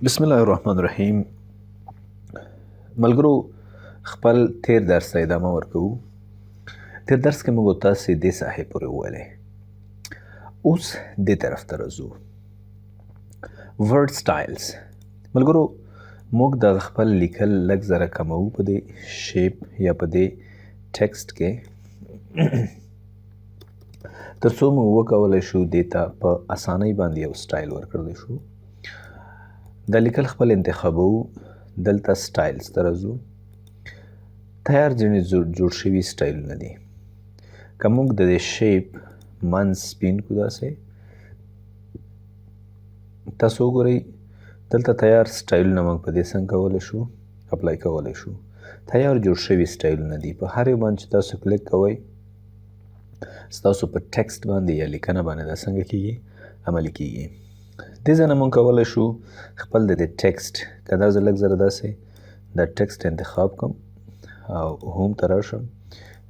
بسم الله الرحمن الرحیم. ملګرو، خپل تیر درس ته ادامه ورکوو. تیر درس کې موږ تاسې دې ساحې پورې وویلې. اوس دې طرف ته راځو. ورډ سټایلز. ملګرو، موږ د خپل لیکل لږ زره کموو په دې شیپ یا په دې ټیکسټ کې تر څو موږ وکولی شو دې ته په اسانۍ باندې یو سټایل ورکړلی شو. د لیکل خپل انتخابو. دلته سټایلز ته راځو. تیار ځینې جوړ شوي سټایلونه دي. که موږ د دې شیپ منځ سپین کړو داسې، تاسو وګورئ دلته تیار سټایلونه موږ په دې څنګه کولی شو اپلای کولی شو. تیار جوړ شوي سټایلونه دي. په هر یو باندې چې تاسو کلیک کوئ ستاسو په ټیکسټ باندې یا لیکنه باندې دا څنګه کیږي عملي کیږي. دې ځای نه موږ کولی شو خپل د دې ټیکسټ، که دا زه لږ زره داسې دا ټیکسټ انتخاب کړم او هوم ته راشم،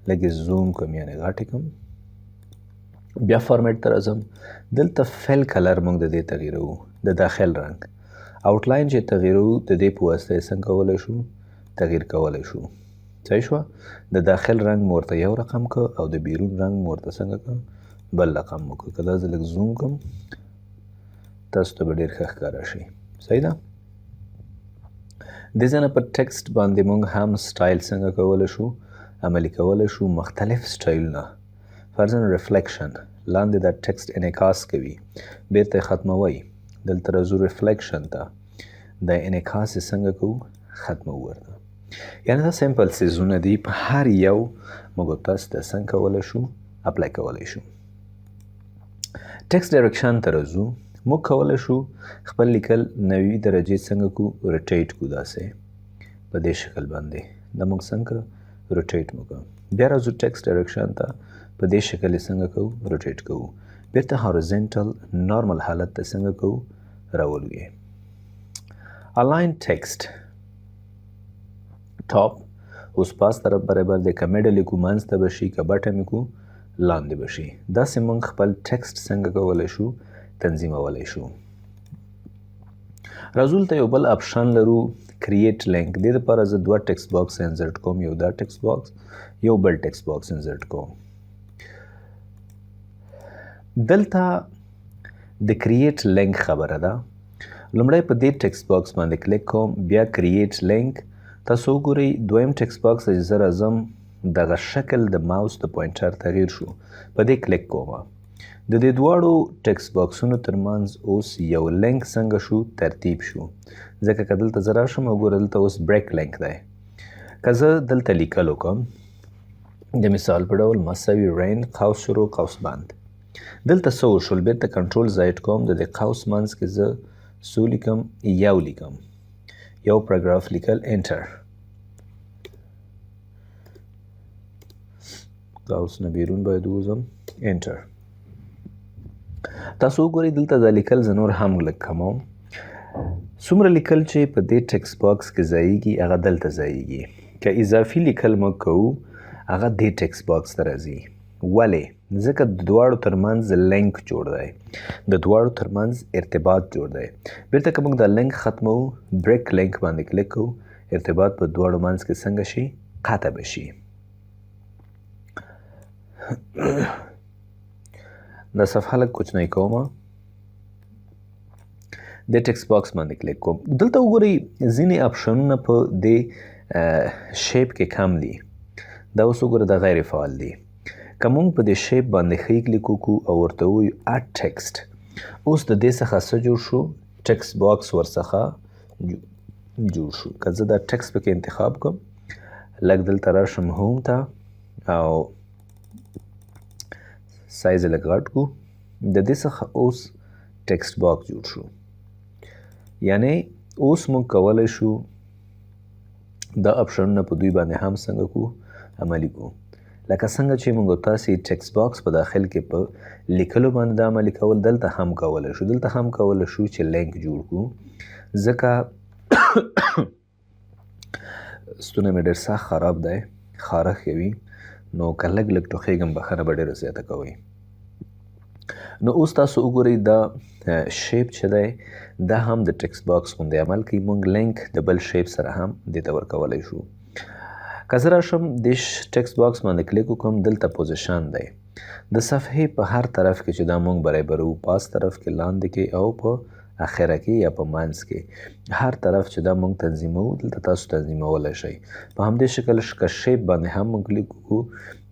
لږ یې زوم کړم یعنې غټ یې کړم، بیا فارمیټ ته راځم. دلته فیل کلر موږ د دې تغییروو، د داخل رنګ. آوټلاین چې تغییروو د دې په واسطه یې څنګه کولی شو تغییر کولی شو. صحیح شوه. د داخل رنګ مو ورته یو رقم که او د بیرون رنګ مو ورته څنګه که بل رقم مو که. که دا زه لږ زوم کړم تاسو ته به ډېر ښه ښکاره شي. صحیح ده. دې ځای نه په ټیکسټ باندې موږ هم سټایل څنګه کولی شو عملي کولی شو. مختلف سټایلونه فرضاً ریفلیکشن، لاندې دا ټیکسټ انعکاس کوي، بیرته یې ختموئ. دلته راځو ریفلیکشن ته، دا انعکاس یې څنګه کوو ختموو ورته. یعنې دا سمپل څیزونه دي. په هر یو موږ تاسو ته څنګه کولی شو اپلای کولی شو. ټیکسټ ډایرکشن ته راځو. موږ کولی شو خپل لیکل 90 درجې څنګه کو روټیټ کو داسې په دې شکل باندې. دا موږ څنګه روټیټ مو کړو. بیا راځو ټیکسټ ډایرکشن ته، په دې شکل یې څنګه کوو روټیټ کوو. بیرته هاریزنټل نارمل حالت ته څنګه کوو راولو یې. الاین ټیکسټ ټاپ اوس پاس طرف برابر دی. که میډل یې کو منځ ته به شي، که بټم یې کو لاندې به شي. داسې موږ خپل ټیکسټ څنګه کولی شو تنظیمولی شو. راځو دلته یو بل اپشن لرو، کریټ لینک. دې دپاره زه 2 ټیکسټ باکس انزرټ کوم، یو دا ټیکسټ باکس یو بل ټیکسټ باکس انزرټ کوم. دلته د کریټ لینک خبره ده. لومړی په دې ټیکسټ باکس باندې کلیک کوم، بیا کریټ لینک. تاسو وګورئ دویم ټیکسټ باکس ته چې زه راځم دغه شکل د ماوس د پوینټر تغییر شو. په دې کلیک کوم. د دې دواړو ټیکسټ باکسونو ترمنځ اوس یو لینک څنګه شو ترتیب شو. ځکه که دلته زه راشم او ګوره دلته اوس بریک لینک دی. که زه دلته لیکل وکړم د مثال په ډول مساوي رین قوس شروع قوس بند، دلته څه وشول؟ بیرته کنټرول زاید کوم، د دې قوس منځ کې زه څو لیکم؟ یو لیکم، یو پاراګراف لیکل، انټر. قوس نه بیرون باید ووځم، انټر. تاسو وګورئ دلته دا لیکل زه نور هم لږ کموم. څومره لیکل چې په دې ټیکسټ باکس کې ځایږي هغه دلته ځایږي. که اضافي لیکل موږ کوو هغه دې ټیکسټ باکس ته راځي. ولې؟ ځکه د دواړو ترمنځ لینک جوړ دی، د دواړو ترمنځ ارتباط جوړ دی. بیرته که موږ دا لینک ختموو، بریک لینک باندې کلیک کوو، ارتباط په دواړو منځ کې څنګه شي قطع به شي. دا صفحه لږ کوچنۍ کوم، د ټیکسټ باکس باندې کلیک کوم. دلته وګورئ ځینې اپشنونه په دې شیپ کې کم دي. دا اوس وګوره دا غیر فعال دي. که موږ په دې شیپ باندې ښه کلیک وکړو او ورته ووایو اډ ټیکسټ، اوس د دې څخه څه جوړ شو؟ ټیکسټ باکس ورڅخه جوړ شو. که زه دا ټیکسټ پکې انتخاب کړم، لږ دلته راشم هوم ته او سایز یې لږ غټ کړو، د دې څخه اوس ټیکسټ باکس جوړ شو. یعنې اوس موږ کولی شو دا اپشنونه په دوی باندې هم څنګه کړو عملي کړو. لکه څنګه چې موږ تاسې ټیکسټ باکس په داخل کې په لیکلو باندې دا عملي کول دلته هم کولی شو. دلته هم کولی شو چې لینک جوړ کړو. ځکه ستونی مې ډېر سخت خراب دی، خارښ کوي، نو که لږ ټوخېږم بښنه به ډېره زیاته کوئ. نو اوس تاسو وګورئ دا شیپ چې دی دا هم د ټیکسټ باکس غوندې عمل کوي. موږ لینک د بل شیپ سره هم دې ته ورکولی شو. که زه راشم د ټیکسټ باکس باندې کلیک وکړم، دلته پوزیشن دی د صفحې په هر طرف کې چې دا موږ برابرو، پاس طرف کې، لاندې کې او په اخره کې یا په منځ کې، هر طرف چې دا موږ تنظیموو دلته تاسو تنظیمولی شئ. په همدې شکل که شیپ باندې هم موږ کلیک وکړو،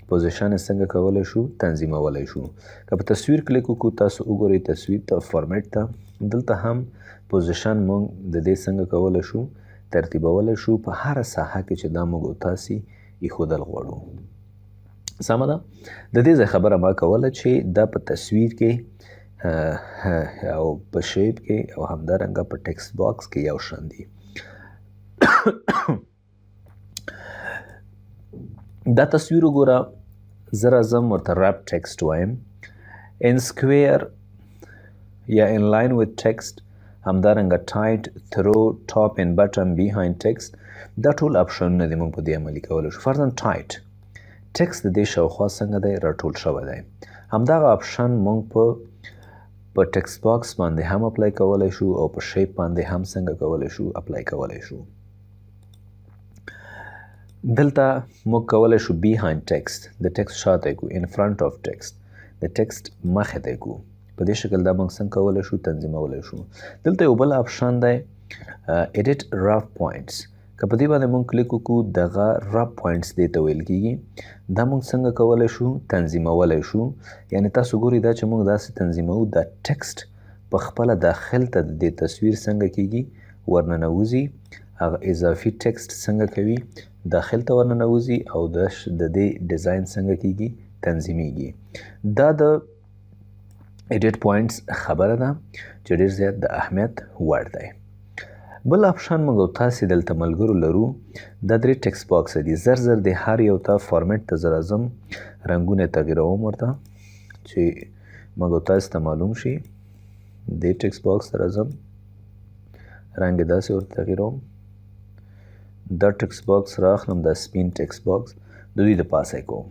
پوزیشن یې څنګه کولی شو، تنظیمولی شو. که په تصویر کلیک وکړو، تاسو وګورئ تصویر ته، فارمیټ ته، دلته هم پوزیشن موږ د دې څنګه کولی شو، ترتیبولی شو په هره ساحه کې چې دا موږ او تاسې ایښودل غواړو. سمه ده؟ د دې ځای خبره ما کوله چې دا په تصویر کې او په شیپ کې او همدارنګه په ټیکسټ باکس کې یو شان دي. دا تصویر وګوره، زه راځم ورته رپ ټیکسټ وایم، ان سکویر یا ان لاین وذ ټیکسټ، همدارنګه ټایټ، تھرو، ټاپ ان بټن، بیهایند ټیکسټ، دا ټول اپشنونه دي موږ په دې عملي کولی شو. فرضاً ټایټ ټیکسټ د دې شاوخوا څنګه دی راټول شوی دی، همدغه اپشن موږ په ټیکسټ باکس باندې هم اپلای کولی شو او په شیپ باندې هم څنګه کولی شو، اپلای کولی شو. دلته موږ کولی شو بیهایند ټیکسټ، د ټیکسټ شاته یې کړو، ان فرنټ آف ټیکسټ، د ټیکسټ مخې ته یې کړو. په دې شکل دا موږ څنګه کولی شو، تنظیمولی شو. دلته یو بل اپشن دی ایډیټ رف پوینټس. که په دې باندې موږ کلیک وکړو، دغه رف پوینټس دې ته ویل کېږي. دا موږ څنګه کولی شو، تنظیمولی شو. یعنې تاسو ګورئ دا چې موږ داسې تنظیموو، دا ټیکسټ په خپله داخل ته د دې تصویر څنګه کېږي، ورننوځي. هغه اضافي ټیکسټ څنګه کوي، داخل ته ورننوځي او د دې ډیزاین څنګه کېږي، تنظیمیږي. دا د ایډیټ پوینټس خبره ده چې ډېر زیات د اهمیت وړ دی. بل اپشن موږ او تاسې دلته ملګرو لرو، دا 3 ټیکسټ باکس دي. زر د هر یو ته فارمیټ ته زه راځم، رنګونه یې تغییروم ورته چې موږ او تاسې ته معلوم شي. دې ټیکسټ باکس ته راځم، رنګ یې داسې ورته تغییروم. دا ټیکسټ باکس راخلم، دا سپین ټیکسټ باکس د دوی د پاسه یې کوم.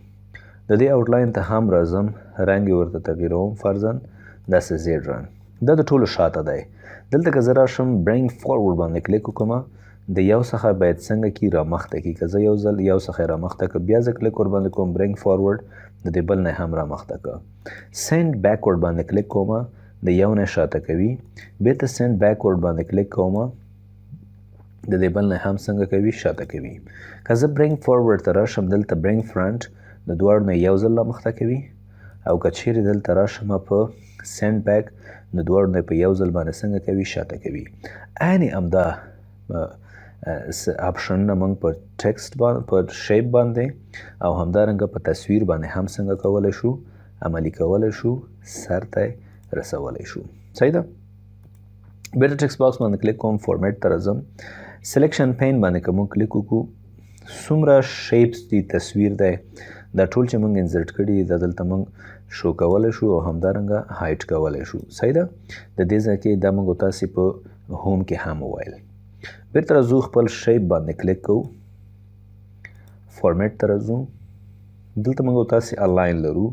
د دې آوټلاین ته هم راځم، رنګ یې ورته تغییروم، فرضاً داسې زیډ رنګ. دا د ټولو شاته دی. دلته که زه راشم برینګ فارورډ باندې کلیک وکړم، د یو څخه باید څنګه کي، رامخته کي. که زه یو ځل یو څخه یې رامخته کړه، بیا زه کلیک ور باندې کوم برینګ فارورډ، د دې بل نه هم رامخته کړه. سینډ بیکورډ باندې کلیک کوم، د یو نه شاته کوي. بیرته سینډ بیکورډ باندې کلیک کوم، د دې بل نه هم څنګه کوي، شاته کوي. که زه برینګ فارورډ ته راشم، دلته برینګ فرنټ د دواړو نه یو ځل رامخته کوي. او که چیرې دلته راشم په سینډ بیک، د دواړو نه په یو ځل باندې څنګه کوي، شاته کوي. عینې همدا اپشنونه موږ په ټیکسټ باندې، په شیپ باندې او همدارنګه په تصویر باندې هم څنګه کولی شو، عملي کولی شو، سر ته رسولی شو. صحیح ده؟ بیرته ټیکسټ باکس باندې کلیک کوم، فارمیټ ته راځم، سلیکشن پین باندې که موږ کلیک وکړو، څومره شیپس دي، تصویر دی، دا ټول چې موږ انزرټ کړي دي دا دلته موږ شو کولی شو او همدارنګه هایټ کولی شو. صحیح ده؟ د دې ځای کې دا موږ تاسې په هوم کې هم وویل. بیرته راځو، خپل شیپ باندې کلیک کوو، فارمیټ ته راځو، دلته موږ تاسې الاین لرو.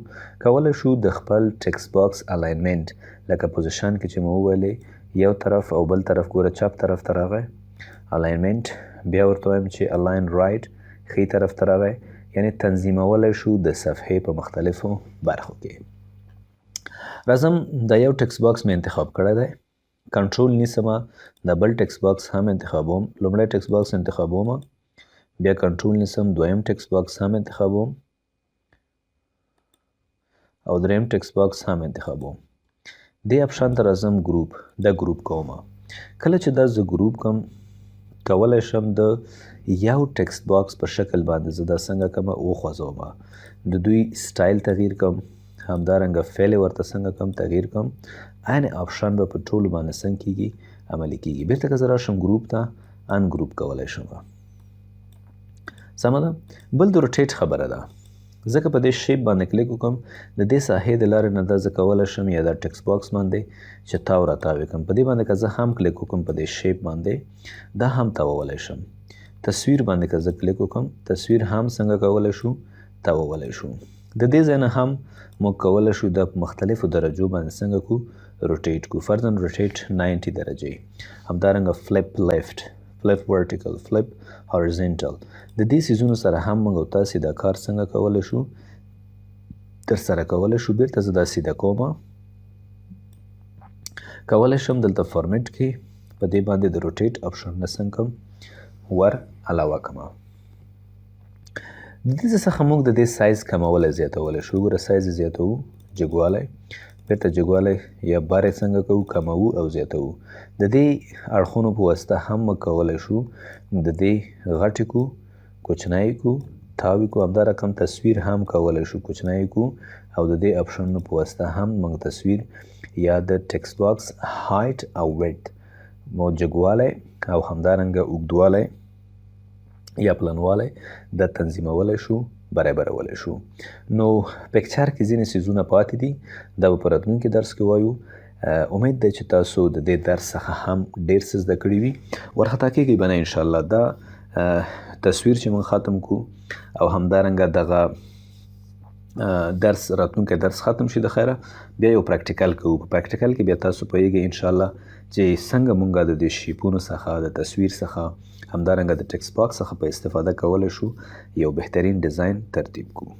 کولی شو د خپل ټیکسټ باکس الاینمنټ، لکه پوزیشن کې چې مو وویلې، یو طرف او بل طرف، ګوره چپ طرف ته راغی الاینمنټ، بیا ورته وایم چې الاین رایټ، ښي طرف ته راغی، یعنی تنظیمولی شو د صفحې په مختلفو برخو کې. راځم، دا یو ټیکسټ باکس مې انتخاب کړی دی، کنټرول نیسمه، دا بل ټیکسټ باکس هم انتخابوم، لومړی ټیکسټ باکس انتخابوم، بیا کنټرول نیسم، دویم ټیکسټ باکس هم انتخابوم او دریم ټیکسټ باکس هم انتخابوم. دې اپشن ته راځم، ګروپ، دا ګروپ کوم. کله چې دا زه ګروپ کوم، کولی شم د یو ټیکسټ باکس په شکل باندې زه دا څنګه کوم، وخوځوم، د دوی سټایل تغییر کوم، همدارنګه فعل ورته څنګه کوم، تغییر کوم. عین اپشن به په ټولو باندې څنګه کیږي، عملي کیږي. بیرته که زه راشم ګروپ ته، ان ګروپ کولی شم. سمه ده؟ بل د روټیټ خبره ده. ځکه په دې شیپ باندې کلیک وکړم، د دې ساحې د لارې نه دا زه کولی شم یا دا ټیکسټ باکس باندې چې تاو راتاو یې کړم. په دې باندې که زه هم کلیک وکړم، په دې شیپ باندې دا هم تاوولی شم. تصویر باندې که زه کلیک وکړم، تصویر هم څنګه کولی شو، تاوولی شو. د دې ځای نه هم موږ کولی شو دا په مختلفو درجو باندې څنګه کو روټیټ کو. فرضاً روټیټ 90 درجې، همدارنګه فلپ لیفټ، فلپ ورټیکل، فلپ هورزنټل. د دې څیزونو سره هم موږ او تاسې دا کار څنګه کولی شو ترسره کولی شو. بیرته زه دا سیده کومه، کولی شم دلته فارمیټ کې په دې باندې د روټیټ اپشن نه څنګه کوم ور علاوه کړم. د دې څخه موږ د دې سایز کمولی زیاتولی شو. ګوره سایز یې زیاتوو، جګوالی، بیرته جګوالی یا بار یې څنګه کوو کموو او زیاتوو. د دې اړخونو په واسطه هم موږ کولی شو د دې غټې کو، کوچنی کو، تاوی کو. همدا رقم تصویر هم کولی شو کوچنی کو او د دې اپشنونو په واسطه هم موږ تصویر یا د ټیکسټ باکس هایټ او ویډت مو جګوالی او همدارنګه اوږدوالی یا پلنوالی دا تنظیمولی شو، برابرولی شو. نو پکچر کې ځینې څیزونه پاتې دي، دا به په راتلونکي درس کې وایو. امید دی چې تاسو د دې درس څخه هم ډیر څه زده کړي وي. ورخطا کېږئ به نه انشاءالله. دا تصویر چې موږ ختم کو او همدارنګه دغه درس راتلونکی درس ختم شي د خیره، بیا یو پریکټیکل کوو. په پریکټیکل کې بیا تاسو پوهیږئ انشاءالله چې څنګه مونږ د دې شیپونو څخه، د تصویر څخه، همدارنګه د ټیکسټ باکس څخه په استفاده کولی شو یو بهترین ډیزاین ترتیب کوو.